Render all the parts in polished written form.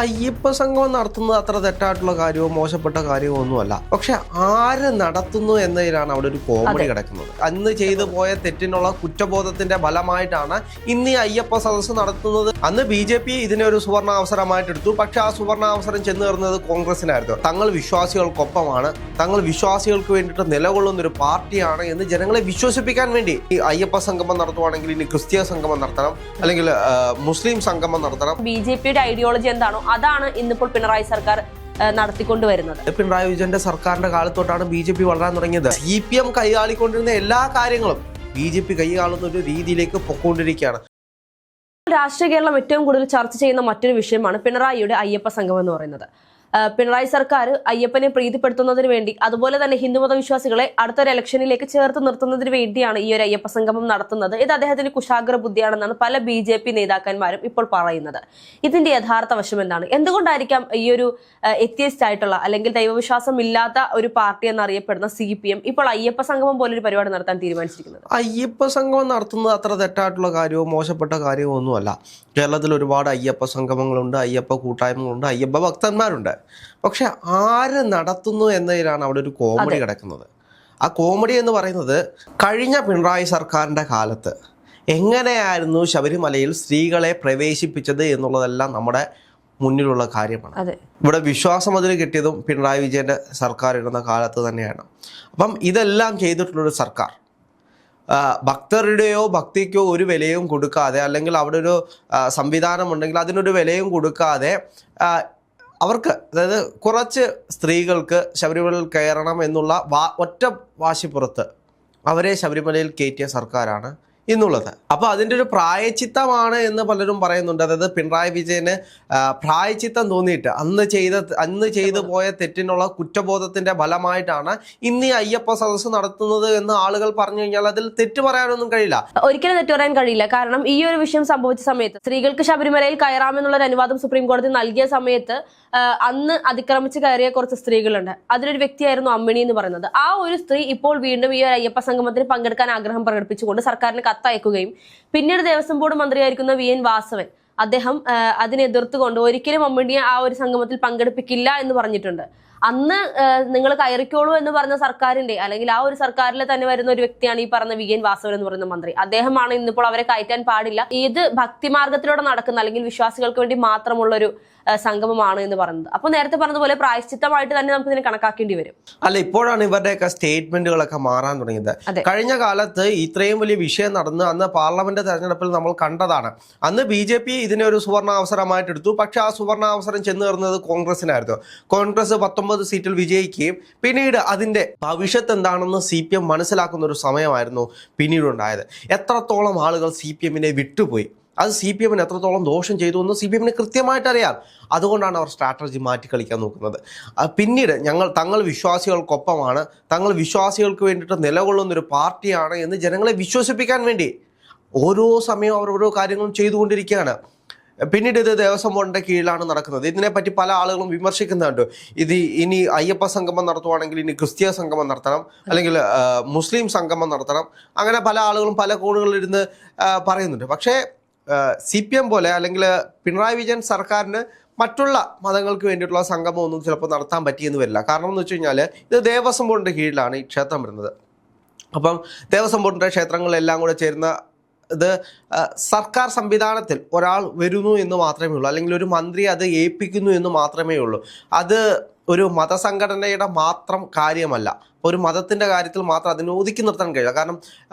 അയ്യപ്പ സംഗമം നടത്തുന്നത് അത്ര തെറ്റായിട്ടുള്ള കാര്യമോ മോശപ്പെട്ട കാര്യമോ ഒന്നുമല്ല. പക്ഷെ ആര് നടത്തുന്നു എന്നതിലാണ് അവിടെ ഒരു കോമഡി കിടക്കുന്നത്. അന്ന് ചെയ്തു പോയ തെറ്റിനുള്ള കുറ്റബോധത്തിന്റെ ഫലമായിട്ടാണ് ഇന്ന് ഈ അയ്യപ്പ സദസ്സ് നടത്തുന്നത്. അന്ന് BJP ഇതിനെ ഒരു സുവർണ അവസരമായിട്ട് എടുത്തു. പക്ഷെ ആ സുവർണ അവസരം ചെന്ന് കയറുന്നത് കോൺഗ്രസിനായിരുന്നു. തങ്ങൾ വിശ്വാസികൾക്കൊപ്പമാണ്, തങ്ങൾ വിശ്വാസികൾക്ക് വേണ്ടിയിട്ട് നിലകൊള്ളുന്ന ഒരു പാർട്ടിയാണ് എന്ന് ജനങ്ങളെ വിശ്വസിപ്പിക്കാൻ വേണ്ടി ഈ അയ്യപ്പ സംഗമം നടത്തുവാണെങ്കിൽ ഇനി ക്രിസ്തീയ സംഗമം നടത്തണം, അല്ലെങ്കിൽ മുസ്ലിം സംഗമം നടത്തണം. BJPയുടെ ഐഡിയോളജി എന്താണോ അതാണ് ഇന്നിപ്പോൾ പിണറായി സർക്കാർ നടത്തിക്കൊണ്ടുവരുന്നത്. പിണറായി വിജയന്റെ സർക്കാരിന്റെ കാലത്തോട്ടാണ് BJP വളരാൻ തുടങ്ങിയത്. CPM കൈകാളിക്കൊണ്ടിരുന്ന എല്ലാ കാര്യങ്ങളും BJP കൈകാളുന്ന ഒരു രീതിയിലേക്ക് പൊക്കോണ്ടിരിക്കുകയാണ്. രാഷ്ട്രീയ കേരളം ഏറ്റവും കൂടുതൽ ചർച്ച ചെയ്യുന്ന മറ്റൊരു വിഷയമാണ് പിണറായിയുടെ അയ്യപ്പ സംഗമം എന്ന് പറയുന്നത്. പിണറായി സർക്കാർ അയ്യപ്പനെ പ്രീതിപ്പെടുത്തുന്നതിന് വേണ്ടി, അതുപോലെ തന്നെ ഹിന്ദുമത വിശ്വാസികളെ അടുത്തൊരു ഇലക്ഷനിലേക്ക് ചേർത്ത് നിർത്തുന്നതിന് വേണ്ടിയാണ് ഈ ഒരു അയ്യപ്പ സംഗമം നടത്തുന്നത്. ഇത് അദ്ദേഹത്തിന്റെ കുശാഗ്ര ബുദ്ധിയാണെന്നാണ് പല BJP നേതാക്കന്മാരും ഇപ്പോൾ പറയുന്നത്. ഇതിന്റെ യഥാർത്ഥ വശം എന്താണ്? എന്തുകൊണ്ടായിരിക്കാം ഈ ഒരു എത്തിയസ്റ്റ് ആയിട്ടുള്ള അല്ലെങ്കിൽ ദൈവവിശ്വാസം ഇല്ലാത്ത ഒരു പാർട്ടി എന്നറിയപ്പെടുന്ന CPM ഇപ്പോൾ അയ്യപ്പ സംഗമം പോലൊരു പരിപാടി നടത്താൻ തീരുമാനിച്ചിരിക്കുന്നത്? അയ്യപ്പ സംഗമം നടത്തുന്നത് അത്ര തെറ്റായിട്ടുള്ള കാര്യമോ മോശപ്പെട്ട കാര്യമോ ഒന്നുമല്ല. കേരളത്തിൽ ഒരുപാട് അയ്യപ്പ സംഗമങ്ങളുണ്ട്, അയ്യപ്പ കൂട്ടായ്മകളുണ്ട്, അയ്യപ്പ ഭക്തന്മാരുണ്ട്. പക്ഷെ ആര് നടത്തുന്നു എന്നതിലാണ് അവിടെ ഒരു കോമഡി കിടക്കുന്നത്. ആ കോമഡി എന്ന് പറയുന്നത്, കഴിഞ്ഞ പിണറായി സർക്കാരിൻ്റെ കാലത്ത് എങ്ങനെയായിരുന്നു ശബരിമലയിൽ സ്ത്രീകളെ പ്രവേശിപ്പിച്ചത് എന്നുള്ളതെല്ലാം നമ്മുടെ മുന്നിലുള്ള കാര്യമാണ്. ഇവിടെ വിശ്വാസം അതിൽ കിട്ടിയതും പിണറായി വിജയന്റെ സർക്കാർ ഇരുന്ന കാലത്ത് തന്നെയാണ്. അപ്പം ഇതെല്ലാം ചെയ്തിട്ടുള്ളൊരു സർക്കാർ ഭക്തരുടെയോ ഭക്തിക്കോ ഒരു വിലയും കൊടുക്കാതെ, അല്ലെങ്കിൽ അവിടെ ഒരു സംവിധാനമുണ്ടെങ്കിൽ അതിനൊരു വിലയും കൊടുക്കാതെ അവർക്ക്, അതായത് കുറച്ച് സ്ത്രീകൾക്ക് ശബരിമലയിൽ കയറണം എന്നുള്ള ഒറ്റ വാശിപ്പുറത്ത് അവരെ ശബരിമലയിൽ കയറ്റിയ സർക്കാരാണ് ഇന്നുള്ളത്. അപ്പോൾ അതിൻ്റെ ഒരു പ്രായച്ചിത്തമാണ് എന്ന് പലരും പറയുന്നുണ്ട്. അതായത് പിണറായി വിജയന് പ്രായച്ചിത്തം തോന്നിയിട്ട് അന്ന് ചെയ്തു പോയ തെറ്റിനുള്ള കുറ്റബോധത്തിന്റെ ഫലമായിട്ടാണ് ഇന്ന് ഈ അയ്യപ്പ സദസ്സ് നടത്തുന്നത് എന്ന് ആളുകൾ പറഞ്ഞു കഴിഞ്ഞാൽ അതിൽ തെറ്റ് പറയാനൊന്നും കഴിയില്ല. ഒരിക്കലും തെറ്റ് പറയാൻ കഴിയില്ല. കാരണം ഈ ഒരു വിഷയം സംഭവിച്ച സമയത്ത് സ്ത്രീകൾക്ക് ശബരിമലയിൽ കയറാമെന്നുള്ള ഒരു അനുവാദം സുപ്രീം കോടതി നൽകിയ സമയത്ത് അന്ന് അതിക്രമിച്ച് കയറിയ കുറച്ച് സ്ത്രീകളുണ്ട്. അതിലൊരു വ്യക്തിയായിരുന്നു അമ്മിണി എന്ന് പറയുന്നത്. ആ ഒരു സ്ത്രീ ഇപ്പോൾ വീണ്ടും ഈ ഒരു അയ്യപ്പ സംഗമത്തിന് പങ്കെടുക്കാൻ ആഗ്രഹം പ്രകടിപ്പിച്ചുകൊണ്ട് സർക്കാരിന് കത്തയക്കുകയും പിന്നീട് ദേവസ്വം ബോർഡ് മന്ത്രിയായിരിക്കുന്ന VN വാസവൻ അദ്ദേഹം അതിനെ എതിർത്തുകൊണ്ട് ഒരിക്കലും അമ്മിണിയെ ആ ഒരു സംഗമത്തിൽ പങ്കെടുപ്പിക്കില്ല എന്ന് പറഞ്ഞിട്ടുണ്ട്. അന്ന് നിങ്ങൾ കയറിക്കോളൂ എന്ന് പറഞ്ഞ സർക്കാരിന്റെ, അല്ലെങ്കിൽ ആ ഒരു സർക്കാരിൽ തന്നെ വരുന്ന ഒരു വ്യക്തിയാണ് ഈ പറഞ്ഞ VN വാസവൻ എന്ന് പറയുന്ന മന്ത്രി. അദ്ദേഹമാണ് ഇന്നിപ്പോൾ അവരെ കയറ്റാൻ പാടില്ല, ഇത് ഭക്തിമാർഗത്തിലൂടെ നടക്കുന്ന അല്ലെങ്കിൽ വിശ്വാസികൾക്ക് വേണ്ടി മാത്രമുള്ളൊരു സംഗമമാണ് എന്ന് പറയുന്നത്. അപ്പോൾ നേരത്തെ പറഞ്ഞതുപോലെ പ്രായശ്ചിത്തമായിട്ട് തന്നെ നമുക്ക് ഇതിനെ കണക്കാക്കേണ്ടി വരും. അല്ല, ഇപ്പോഴാണ് ഇവരുടെയൊക്കെ സ്റ്റേറ്റ്മെന്റുകളൊക്കെ മാറാൻ തുടങ്ങിയത്. കഴിഞ്ഞ കാലത്ത് ഇത്രയും വലിയ വിഷയം നടന്ന് അന്ന് പാർലമെന്റ് തെരഞ്ഞെടുപ്പിൽ നമ്മൾ കണ്ടതാണ്. അന്ന് BJP ഇതിനെ ഒരു സുവർണ അവസരമായിട്ട് എടുത്തു. പക്ഷെ ആ സുവർണ അവസരം ചെന്ന് കയറുന്നത് കോൺഗ്രസിനായിരുന്നു. കോൺഗ്രസ് 19 സീറ്റിൽ വിജയിക്കുകയും പിന്നീട് അതിന്റെ ഭവിഷ്യത്ത് എന്താണെന്ന് CPM മനസ്സിലാക്കുന്ന ഒരു സമയമായിരുന്നു പിന്നീട് ഉണ്ടായത്. എത്രത്തോളം ആളുകൾ CPM-നെ വിട്ടുപോയി, അത് CPM-ന് എത്രത്തോളം ദോഷം ചെയ്തു എന്ന് CPM-ന് കൃത്യമായിട്ട് അറിയാം. അതുകൊണ്ടാണ് അവർ സ്ട്രാറ്റജി മാറ്റി കളിക്കാൻ നോക്കുന്നത്. പിന്നീട് തങ്ങൾ വിശ്വാസികൾക്കൊപ്പമാണ്, തങ്ങൾ വിശ്വാസികൾക്ക് വേണ്ടിയിട്ട് നിലകൊള്ളുന്നൊരു പാർട്ടിയാണ് എന്ന് ജനങ്ങളെ വിശ്വസിപ്പിക്കാൻ വേണ്ടി ഓരോ സമയവും അവർ ഓരോ കാര്യങ്ങളും ചെയ്തുകൊണ്ടിരിക്കുകയാണ്. പിന്നീട് ഇത് ദേവസ്വം ബോർഡിന്റെ കീഴിലാണ് നടക്കുന്നത്. ഇതിനെപ്പറ്റി പല ആളുകളും വിമർശിക്കുന്നുണ്ട്. ഇത് ഇനി അയ്യപ്പ സംഗമം നടത്തുവാണെങ്കിൽ ഇനി ക്രിസ്തീയ സംഗമം നടത്തണം, അല്ലെങ്കിൽ മുസ്ലിം സംഗമം നടത്തണം. അങ്ങനെ പല ആളുകളും പല കോണുകളിലിരുന്ന് പറയുന്നുണ്ട്. പക്ഷേ CPM പോലെ അല്ലെങ്കിൽ പിണറായി വിജയൻ സർക്കാരിന് മറ്റുള്ള മതങ്ങൾക്ക് വേണ്ടിയിട്ടുള്ള സംഗമമൊന്നും ചിലപ്പോൾ നടത്താൻ പറ്റിയെന്ന് വരില്ല. കാരണം എന്ന് വെച്ച് കഴിഞ്ഞാൽ ഇത് ദേവസ്വം ബോർഡിൻ്റെ കീഴിലാണ് ഈ ക്ഷേത്രം വരുന്നത്. അപ്പം ദേവസ്വം ബോർഡിൻ്റെ ക്ഷേത്രങ്ങളെല്ലാം കൂടെ ചേരുന്ന ഇത് സർക്കാർ സംവിധാനത്തിൽ ഒരാൾ വരുന്നു എന്ന് മാത്രമേ ഉള്ളൂ, അല്ലെങ്കിൽ ഒരു മന്ത്രി അത് ഏൽപ്പിക്കുന്നു എന്ന് മാത്രമേ ഉള്ളൂ. അത് ഒരു മതസംഘടനയുടെ മാത്രം കാര്യമല്ല. ഒരു മതത്തിൻ്റെ കാര്യത്തിൽ മാത്രം അതിനെ ഒതുക്കി നിർത്താൻ കഴിയില്ല. കാരണം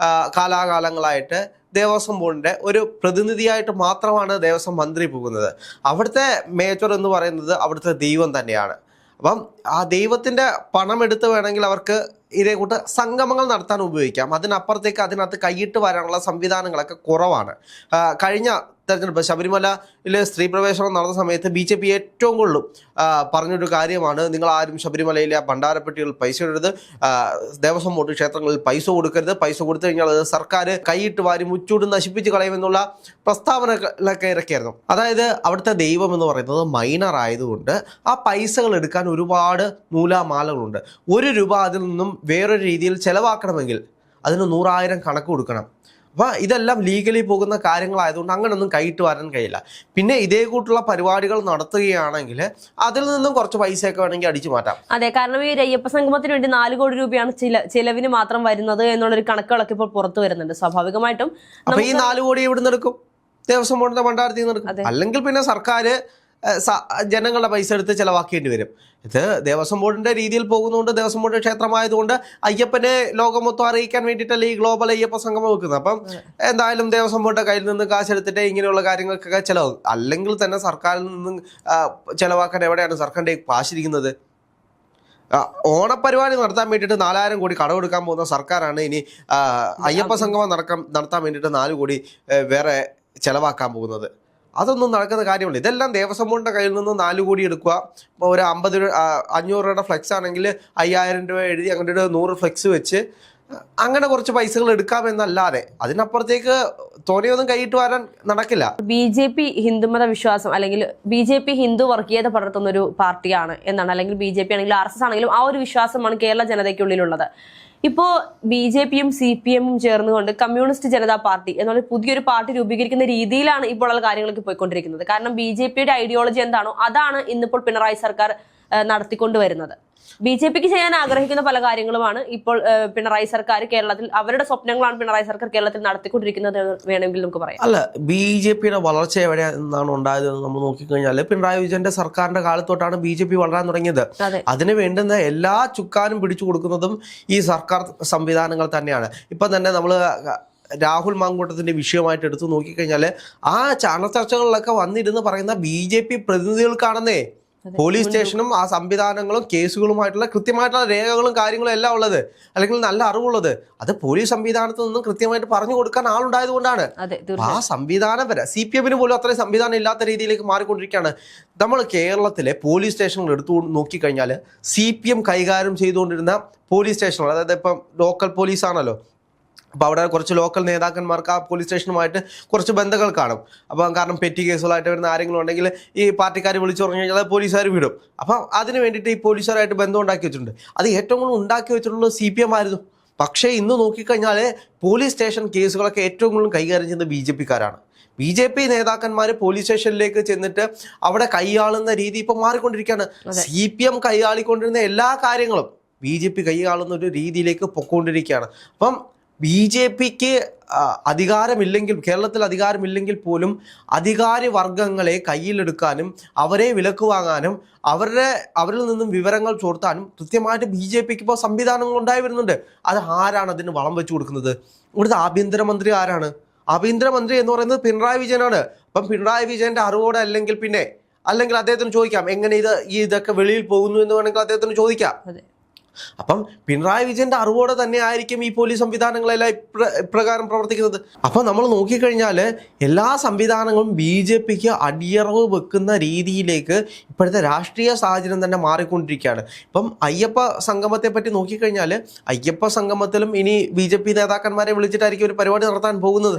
കാലാകാലങ്ങളായിട്ട് ദേവസ്വം ബോർഡിൻ്റെ ഒരു പ്രതിനിധിയായിട്ട് മാത്രമാണ് ദേവസ്വം മന്ത്രി പോകുന്നത്. അവിടുത്തെ മേജർ എന്ന് പറയുന്നത് അവിടുത്തെ ദൈവം തന്നെയാണ്. അപ്പം ആ ദൈവത്തിൻ്റെ പണം എടുത്ത് വേണമെങ്കിൽ അവർക്ക് ഇതേ കൂട്ട് സംഗമങ്ങൾ നടത്താൻ ഉപയോഗിക്കാം. അതിനപ്പുറത്തേക്ക് അതിനകത്ത് കൈയിട്ട് വരാനുള്ള സംവിധാനങ്ങളൊക്കെ കുറവാണ്. കഴിഞ്ഞ തെരഞ്ഞെടുപ്പ് ശബരിമലയിലെ സ്ത്രീ പ്രവേശനം നടന്ന സമയത്ത് BJP ഏറ്റവും കൂടുതൽ പറഞ്ഞൊരു കാര്യമാണ്, നിങ്ങൾ ആരും ശബരിമലയിലെ ഭണ്ഡാരപ്പെട്ടികളിൽ പൈസ ഇടരുത്, ദേവസ്വം ബോർഡ് ക്ഷേത്രങ്ങളിൽ പൈസ കൊടുക്കരുത്, പൈസ കൊടുത്തു കഴിഞ്ഞാൽ അത് സർക്കാർ കൈയിട്ട് വാരി മുച്ചൂട് നശിപ്പിച്ച് കളയുമെന്നുള്ള പ്രസ്താവനകളൊക്കെ ഇറക്കിയായിരുന്നു. അതായത് അവിടുത്തെ ദൈവം എന്ന് പറയുന്നത് മൈനർ ആയതുകൊണ്ട് ആ പൈസകൾ എടുക്കാൻ ഒരുപാട് നൂലാമാലകളുണ്ട്. 1 രൂപ അതിൽ നിന്നും വേറൊരു രീതിയിൽ ചെലവാക്കണമെങ്കിൽ അതിന് 100,000 കണക്ക് കൊടുക്കണം. അപ്പോൾ ഇതെല്ലാം ലീഗലി പോകുന്ന കാര്യങ്ങളായതുകൊണ്ട് അങ്ങനെയൊന്നും കൈയിട്ട് വരാൻ കഴിയില്ല. പിന്നെ ഇതേ കൂട്ടുള്ള പരിപാടികൾ നടത്തുകയാണെങ്കിൽ അതിൽ നിന്നും കുറച്ച് പൈസയൊക്കെ വേണമെങ്കിൽ അടിച്ചു മാറ്റാം. അതെ, കാരണം ഈ അയ്യപ്പ സംഗമത്തിന് വേണ്ടി 4 കോടി രൂപയാണ് ചിലവിന് മാത്രം വരുന്നത് എന്നുള്ളൊരു കണക്കുകളൊക്കെ ഇപ്പോൾ പുറത്തു വരുന്നുണ്ട്. സ്വാഭാവികമായിട്ടും അപ്പൊ ഈ 4 കോടി എവിടുന്ന് എടുക്കും? ദേവസ്വം ബോർഡിന്റെ ഭണ്ഡാരത്തിൽ നിന്ന് എടുക്കും. അല്ലെങ്കിൽ പിന്നെ സർക്കാർ ജനങ്ങളുടെ പൈസ എടുത്ത് ചെലവാക്കേണ്ടി വരും. ഇത് ദേവസ്വം ബോർഡിന്റെ രീതിയിൽ പോകുന്നതുകൊണ്ട്, ദേവസ്വം ബോർഡ് ക്ഷേത്രമായതുകൊണ്ട് അയ്യപ്പനെ ലോകം മൊത്തം അറിയിക്കാൻ വേണ്ടിയിട്ടല്ലേ ഈ ഗ്ലോബൽ അയ്യപ്പ സംഗമം വെക്കുന്നത്. അപ്പം എന്തായാലും ദേവസ്വം ബോർഡിന്റെ കയ്യിൽ നിന്ന് കാശെടുത്തിട്ട് ഇങ്ങനെയുള്ള കാര്യങ്ങൾക്കൊക്കെ ചെലവാകും. അല്ലെങ്കിൽ തന്നെ സർക്കാരിൽ നിന്നും ചെലവാക്കാൻ എവിടെയാണ് സർക്കാരിന്റെ കാശിരിക്കുന്നത്? ഓണപ്പരിപാടി നടത്താൻ വേണ്ടിയിട്ട് 4000 കോടി കടമെടുക്കാൻ പോകുന്ന സർക്കാരാണ് ഇനി അയ്യപ്പ സംഗമം നടത്താൻ വേണ്ടിയിട്ട് 4 കോടി വേറെ ചെലവാക്കാൻ പോകുന്നത്. അതൊന്നും നടക്കുന്ന കാര്യമില്ല. ഇതെല്ലാം ദേവസ്വം ബോർഡിന്റെ കയ്യിൽ നിന്ന് 4 കോടി എടുക്കുക. ഇപ്പോൾ ഒരു 500 രൂപയുടെ ഫ്ലെക്സ് ആണെങ്കിൽ 5000 രൂപ എഴുതി അങ്ങനെ ഒരു 100 ഫ്ലെക്സ് വെച്ച് അങ്ങനെ കുറച്ച് പൈസകൾ എടുക്കാമെന്നല്ലാതെ അതിനപ്പുറത്തേക്ക് തോനെയൊന്നും കൈയിട്ട് വരാൻ നടക്കില്ല. BJP ഹിന്ദുമത വിശ്വാസം അല്ലെങ്കിൽ BJP ഹിന്ദു വർഗീയത പടർത്തുന്ന ഒരു പാർട്ടിയാണ് എന്നാണ്, അല്ലെങ്കിൽ BJP ആണെങ്കിലും RSS ആണെങ്കിലും ആ ഒരു വിശ്വാസമാണ് കേരള ജനതയ്ക്കുള്ളിലുള്ളത്. ഇപ്പോൾ BJPയും CPM ചേർന്നുകൊണ്ട് കമ്മ്യൂണിസ്റ്റ് ജനതാ പാർട്ടി എന്നുള്ള പുതിയൊരു പാർട്ടി രൂപീകരിക്കുന്ന രീതിയിലാണ് ഇപ്പോൾ ഉള്ള കാര്യങ്ങളൊക്കെ പോയിക്കൊണ്ടിരിക്കുന്നത്. കാരണം BJPയുടെ ഐഡിയോളജി എന്താണോ അതാണ് ഇന്നിപ്പോൾ പിണറായി സർക്കാർ നടത്തിക്കൊണ്ടുവരുന്നത്. BJPക്ക് ചെയ്യാൻ ആഗ്രഹിക്കുന്ന പല കാര്യങ്ങളുമാണ് ഇപ്പോൾ പിണറായി സർക്കാർ കേരളത്തിൽ, അവരുടെ സ്വപ്നങ്ങളാണ് പിണറായി സർക്കാർ കേരളത്തിൽ നടത്തിക്കൊണ്ടിരിക്കുന്നത് വേണമെങ്കിൽ നമുക്ക് പറയാം. അല്ല, BJPയുടെ വളർച്ച എവിടെ നിന്നാണ് ഉണ്ടായതെന്ന് നമ്മൾ നോക്കിക്കഴിഞ്ഞാൽ പിണറായി വിജയന്റെ സർക്കാരിന്റെ കാലത്തോട്ടാണ് BJP വളരാൻ തുടങ്ങിയത്. അതിന് വേണ്ടുന്ന എല്ലാ ചുക്കാനും പിടിച്ചു കൊടുക്കുന്നതും ഈ സർക്കാർ സംവിധാനങ്ങൾ തന്നെയാണ്. ഇപ്പം തന്നെ നമ്മൾ രാഹുൽ മാങ്കൂട്ടത്തിന്റെ വിഷയമായിട്ട് എടുത്തു നോക്കിക്കഴിഞ്ഞാൽ ആ ചാനൽ ചർച്ചകളിലൊക്കെ വന്നിരുന്ന് പറയുന്ന BJP പ്രതിനിധികൾക്കാണെന്നേ പോലീസ് സ്റ്റേഷനും ആ സംവിധാനങ്ങളും കേസുകളുമായിട്ടുള്ള കൃത്യമായിട്ടുള്ള രേഖകളും കാര്യങ്ങളും എല്ലാം ഉള്ളത്, അല്ലെങ്കിൽ നല്ല അറിവുള്ളത്. അത് പോലീസ് സംവിധാനത്തിൽ നിന്നും കൃത്യമായിട്ട് പറഞ്ഞു കൊടുക്കാൻ ആളുണ്ടായത് കൊണ്ടാണ്. ആ സംവിധാനം വരെ CPMന് പോലും അത്രയും സംവിധാനം ഇല്ലാത്ത രീതിയിലേക്ക് മാറിക്കൊണ്ടിരിക്കുകയാണ്. നമ്മൾ കേരളത്തിലെ പോലീസ് സ്റ്റേഷനുകൾ എടുത്തു നോക്കിക്കഴിഞ്ഞാൽ CPM കൈകാര്യം ചെയ്തുകൊണ്ടിരുന്ന പോലീസ് സ്റ്റേഷനുകൾ, അതായത് ഇപ്പം ലോക്കൽ പോലീസ് ആണല്ലോ, അപ്പോൾ അവിടെ കുറച്ച് ലോക്കൽ നേതാക്കന്മാർക്ക് ആ പോലീസ് സ്റ്റേഷനുമായിട്ട് കുറച്ച് ബന്ധങ്ങൾ കാണും. അപ്പം കാരണം പെറ്റി കേസുകളായിട്ട് വരുന്ന ആരെങ്കിലും ഉണ്ടെങ്കിൽ ഈ പാർട്ടിക്കാർ വിളിച്ചു പറഞ്ഞു കഴിഞ്ഞാൽ പോലീസുകാർ വിടും. അപ്പം അതിന് വേണ്ടിയിട്ട് ഈ പോലീസുകാരായിട്ട് ബന്ധം ഉണ്ടാക്കി വെച്ചിട്ടുണ്ട്. അത് ഏറ്റവും കൂടുതൽ ഉണ്ടാക്കി വെച്ചിട്ടുള്ളത് CPM ആയിരുന്നു. പക്ഷേ ഇന്ന് നോക്കിക്കഴിഞ്ഞാൽ പോലീസ് സ്റ്റേഷൻ കേസുകളൊക്കെ ഏറ്റവും കൂടുതൽ കൈകാര്യം ചെയ്യുന്നത് BJPക്കാരാണ്. BJP നേതാക്കന്മാർ പോലീസ് സ്റ്റേഷനിലേക്ക് ചെന്നിട്ട് അവിടെ കൈയാളുന്ന രീതി ഇപ്പം മാറിക്കൊണ്ടിരിക്കുകയാണ്. CPM കൈയാളിക്കൊണ്ടിരുന്ന എല്ലാ കാര്യങ്ങളും BJP കൈയാളുന്ന ഒരു രീതിയിലേക്ക് പൊക്കോണ്ടിരിക്കുകയാണ്. അപ്പം BJPക്ക് അധികാരമില്ലെങ്കിൽ, കേരളത്തിൽ അധികാരമില്ലെങ്കിൽ പോലും അധികാരി വർഗങ്ങളെ കയ്യിലെടുക്കാനും അവരെ വിലക്ക് വാങ്ങാനും അവരിൽ നിന്നും വിവരങ്ങൾ ചോർത്താനും കൃത്യമായിട്ട് BJPക്ക് ഇപ്പോൾ സംവിധാനങ്ങൾ ഉണ്ടായി വരുന്നുണ്ട്. അത് ആരാണ് അതിന് വളം വെച്ചു കൊടുക്കുന്നത്? ഇവിടുത്തെ ആഭ്യന്തരമന്ത്രി ആരാണ്? ആഭ്യന്തരമന്ത്രി എന്ന് പറയുന്നത് പിണറായി വിജയനാണ്. അപ്പം പിണറായി വിജയന്റെ അറിവോടെ അല്ലെങ്കിൽ അദ്ദേഹത്തിന് ചോദിക്കാം എങ്ങനെ ഇതൊക്കെ വെളിയിൽ പോകുന്നു എന്ന് വേണമെങ്കിൽ അദ്ദേഹത്തിന് ചോദിക്കാം. അപ്പം പിണറായി വിജയന്റെ അറിവോടെ തന്നെ ആയിരിക്കും ഈ പോലീസ് സംവിധാനങ്ങളെല്ലാം ഇപ്രകാരം പ്രവർത്തിക്കുന്നത്. അപ്പം നമ്മൾ നോക്കിക്കഴിഞ്ഞാൽ എല്ലാ സംവിധാനങ്ങളും BJPക്ക് അടിയറവ് വെക്കുന്ന രീതിയിലേക്ക് ഇപ്പോഴത്തെ രാഷ്ട്രീയ സാഹചര്യം തന്നെ മാറിക്കൊണ്ടിരിക്കുകയാണ്. ഇപ്പം അയ്യപ്പ സംഗമത്തെ പറ്റി നോക്കിക്കഴിഞ്ഞാൽ അയ്യപ്പ സംഗമത്തിലും ഇനി BJP നേതാക്കന്മാരെ വിളിച്ചിട്ടായിരിക്കും ഒരു പരിപാടി നടത്താൻ പോകുന്നത്.